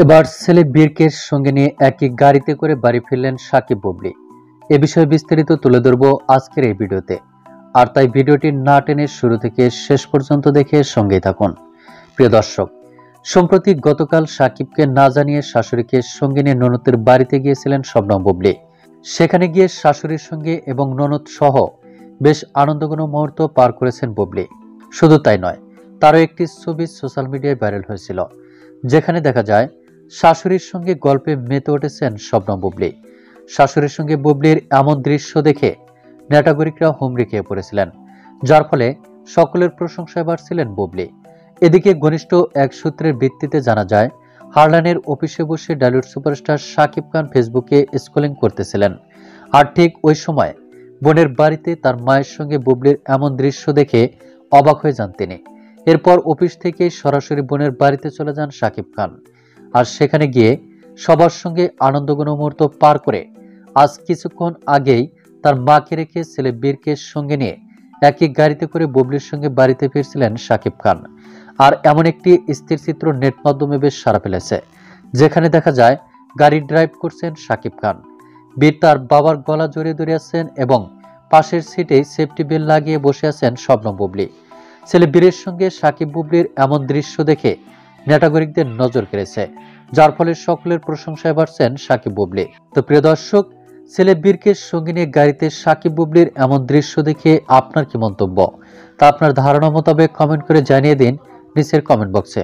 এবার ছেলে বীরকে সঙ্গে নিয়ে একই গাড়িতে করে বাড়ি ফিরলেন সাকিব বুবলি। এ বিষয়ে বিস্তারিত তুলে ধরব আজকের এই ভিডিওতে। আর তাই ভিডিওটি না টেনে শুরু থেকে শেষ পর্যন্ত দেখে সঙ্গেই থাকুন। প্রিয় দর্শক, সম্প্রতি গতকাল সাকিবকে না জানিয়ে শাশুড়িকে সঙ্গে নিয়ে ননদের বাড়িতে গিয়েছিলেন শবনম বুবলি। সেখানে গিয়ে শাশুড়ির সঙ্গে এবং ননদ সহ বেশ আনন্দঘন মুহূর্ত পার করেছেন বুবলি। শুধু তাই নয়, তারও একটি ছবি সোশ্যাল মিডিয়ায় ভাইরাল হয়েছিল, যেখানে দেখা যায় শাশুড়ির সঙ্গে গল্পে মেতে উঠেছেন শবনম বুবলি। শাশুড়ির সঙ্গে বুবলির এমন দৃশ্য দেখে নেটাগরিকরা হুমড়ি খেয়ে পড়েছিলেন, যার ফলে সকলের প্রশংসায় বাড়ছিলেন বুবলি। এদিকে ঘনিষ্ঠ এক সূত্রের ভিত্তিতে জানা যায়, হারলানের অফিসে বসে ডালিউড সুপারস্টার শাকিব খান ফেসবুকে স্ক্রলিং করতেছিলেন। আর ঠিক ওই সময় বোনের বাড়িতে তার মায়ের সঙ্গে বুবলির এমন দৃশ্য দেখে অবাক হয়ে যান তিনি। এরপর অফিস থেকে সরাসরি বোনের বাড়িতে চলে যান শাকিব খান। আর সেখানে গিয়ে সবার সঙ্গে আনন্দঘন মুহূর্ত পার করে আজ কিছুক্ষণ আগেই তার মাকে রেখে ছেলে বীরকে সঙ্গে নিয়ে একই গাড়িতে করে বুবলির সঙ্গে বাড়িতে ফিরছিলেন শাকিব খান। আর এমন একটি স্থির চিত্র নেট মাধ্যমে বেশ সাড়া ফেলেছে, যেখানে দেখা যায় গাড়ি ড্রাইভ করছেন শাকিব খান। বীর তার বাবার গলা জড়িয়ে ধরে আছেন এবং পাশের সিটেই সেফটি বেল্ট লাগিয়ে বসে আছেন শবনম বুবলি। ছেলে বীরের সঙ্গে সাকিব বুবলির এমন দৃশ্য দেখে নেটাগরিকদের নজর কেড়েছে, যার ফলে সকলের প্রশংসায় বাড়ছেন সাকিব বুবলি। তো প্রিয় দর্শক, ছেলে বীরকে সঙ্গে নিয়ে গাড়িতে সাকিব বুবলির এমন দৃশ্য দেখে আপনার কি মন্তব্য তা আপনার ধারণা মোতাবেক কমেন্ট করে জানিয়ে দিন নিচের কমেন্ট বক্সে।